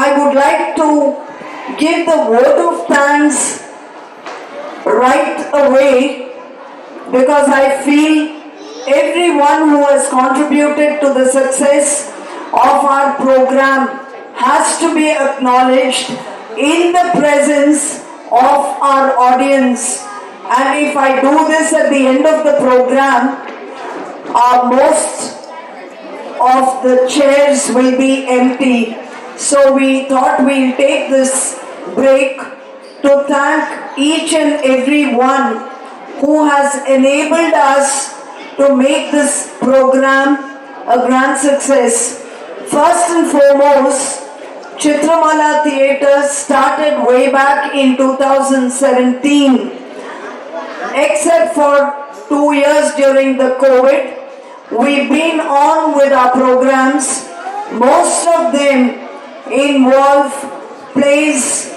I would like to give the vote of thanks right away because I feel everyone who has contributed to the success of our program has to be acknowledged in the presence of our audience. And if I do this at the end of the program, most of the chairs will be empty. So we thought we'll take this break to thank each and every one who has enabled us to make this program a grand success. First and foremost, Chitramala Theatre started way back in 2017. Except for 2 years during the COVID, we've been on with our programs. Most of them involve plays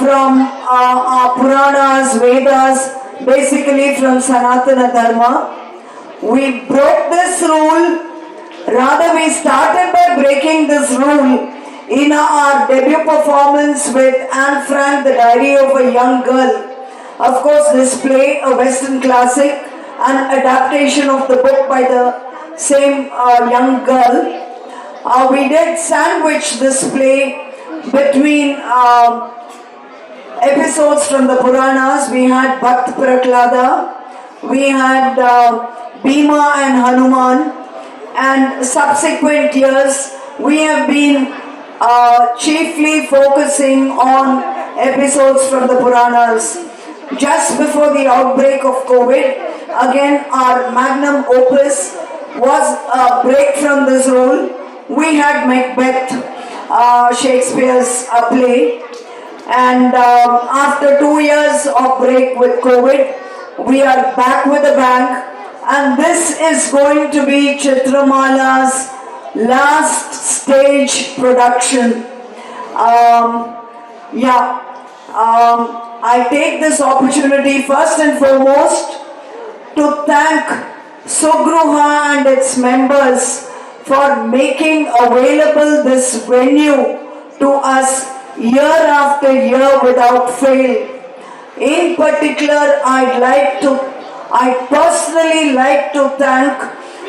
from our Puranas, Vedas, basically from Sanatana Dharma. We broke this rule, rather we started by breaking this rule in our debut performance with Anne Frank, The Diary of a Young Girl. Of course, this play, a Western classic, an adaptation of the book by the same young girl. We did sandwich this play between episodes from the Puranas. We had Bhakt Prahlada, we had Bhima and Hanuman, and subsequent years we have been chiefly focusing on episodes from the Puranas. Just before the outbreak of COVID, again our magnum opus was a break from this rule. We had Macbeth, Shakespeare's play, and after 2 years of break with COVID, we are back with a bang, and this is going to be Chitramala's last stage production. I take this opportunity first and foremost to thank Sugruha and its members for making available this venue to us year after year without fail. In particular, I personally like to thank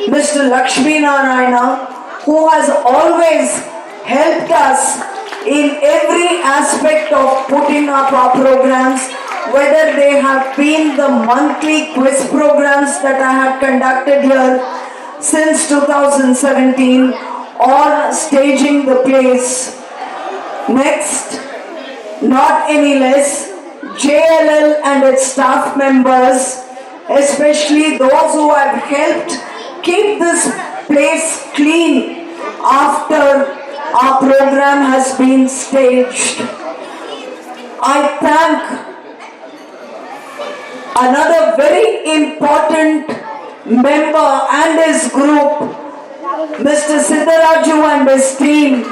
Mr. Lakshmi Narayana, who has always helped us in every aspect of putting up our programs, whether they have been the monthly quiz programs that I have conducted here since 2017 or staging the plays. Next, not any less, JLL and its staff members, especially those who have helped keep this place clean after our program has been staged. I thank another very important member and his group, Mr. Siddharaju and his team.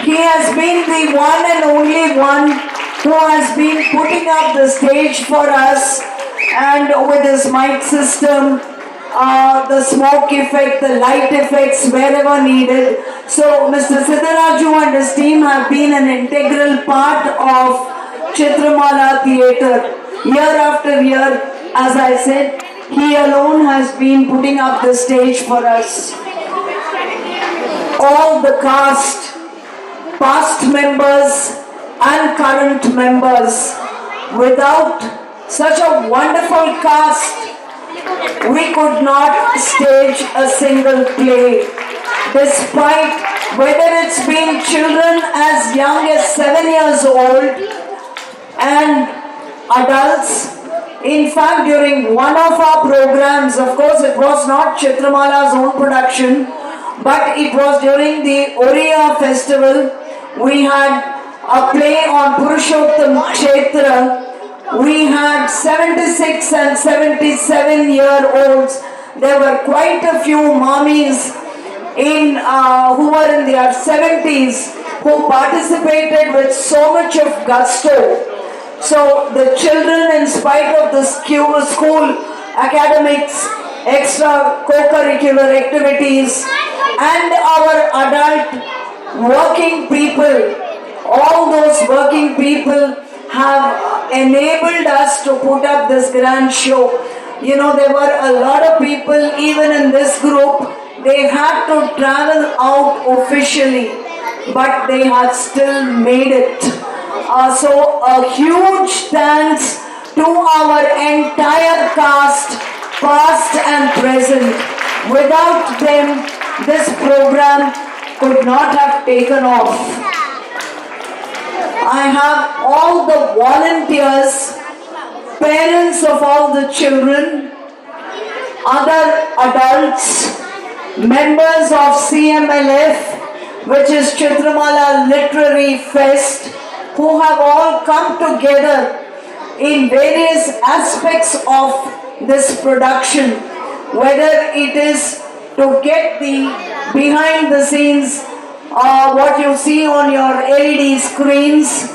He has been the one and only one who has been putting up the stage for us, and with his mic system, the smoke effect, the light effects wherever needed. So Mr. Siddharaju and his team have been an integral part of Chitramala Theatre. Year after year, as I said, he alone has been putting up the stage for us. All the cast, past members and current members, without such a wonderful cast, we could not stage a single play. Despite whether it's been children as young as 7 years old and adults. In fact, during one of our programs, of course it was not Chitramala's own production, but it was during the Oriya festival. We had a play on Purushottam Kshetra. We had 76 and 77-year-olds. There were quite a few mommies who were in their 70s who participated with so much of gusto. So the children, in spite of the school academics, extra co-curricular activities, and our adult working people all those working people have enabled us to put up this grand show. You know, there were a lot of people, even in this group, they had to travel out officially, but they had still made it. So a huge thanks to our entire cast, past and present. Without them, this program could not have taken off. I have all the volunteers, parents of all the children, other adults, members of CMLF, which is Chitramala Literary Fest, who have all come together in various aspects of this production, whether it is to get the behind the scenes, what you see on your LED screens.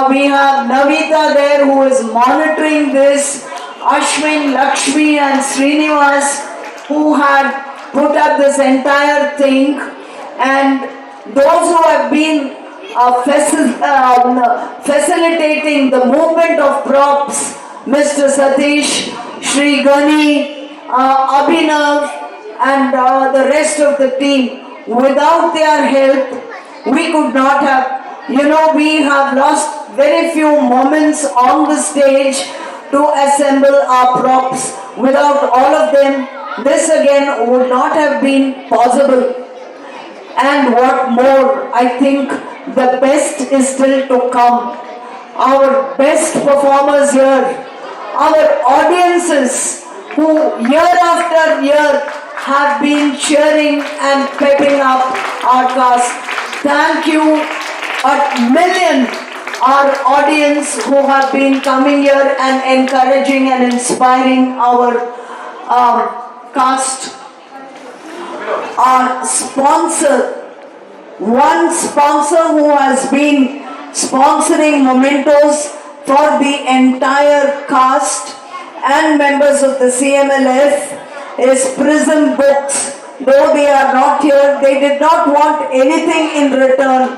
We have Navita there who is monitoring this, Ashwin, Lakshmi and Srinivas who had put up this entire thing, and those who have been facilitating the movement of props, Mr. Satish, Shri Gani, Abhinav and the rest of the team. Without their help, we could not have, we have lost very few moments on the stage to assemble our props. Without all of them, this again would not have been possible. And what more, I think the best is still to come. Our best performers here, our audiences who year after year have been cheering and pepping up our cast. Thank you a million, our audience who have been coming here and encouraging and inspiring our cast. Our sponsor, one sponsor who has been sponsoring mementos for the entire cast and members of the CMLF is Prism Books. Though they are not here, they did not want anything in return.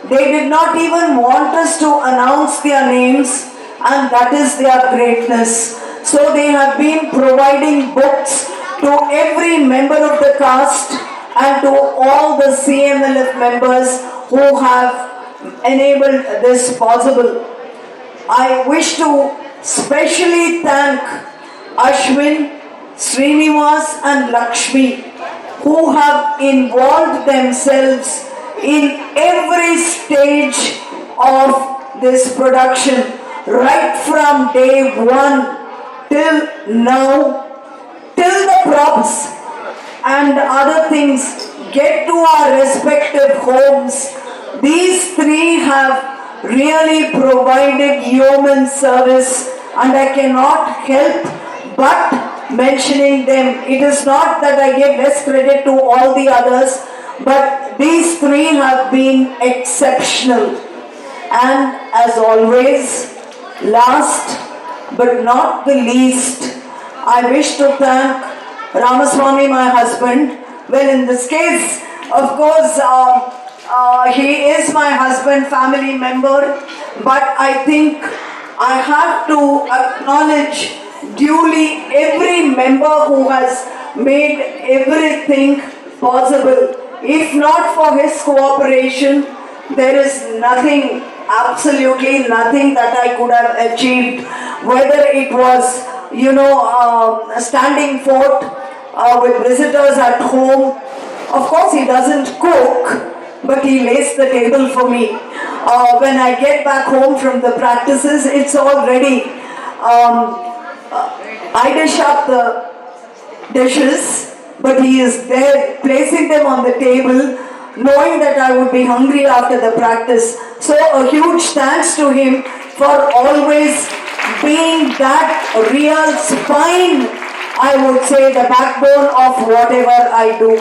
They did not even want us to announce their names, and that is their greatness. So they have been providing books to every member of the cast and to all the CMLF members who have enabled this possible. I wish to specially thank Ashwin, Srinivas and Lakshmi, who have involved themselves in every stage of this production, right from day one till now, till the props and other things get to our respective homes. These three have really provided yeoman service, and I cannot help but mentioning them. It is not that I give less credit to all the others, but these three have been exceptional. And as always, last but not the least, I wish to thank Ramaswamy, my husband. Well, in this case, of course, he is my husband, family member, but I think I have to acknowledge duly every member who has made everything possible. If not for his cooperation, there is nothing, absolutely nothing that I could have achieved. Whether it was, standing forth with visitors at home. Of course, he doesn't cook, but he lays the table for me. When I get back home from the practices, it's all ready. I dish up the dishes, but he is there placing them on the table, knowing that I would be hungry after the practice. So a huge thanks to him for always being that real spine, I would say, the backbone of whatever I do.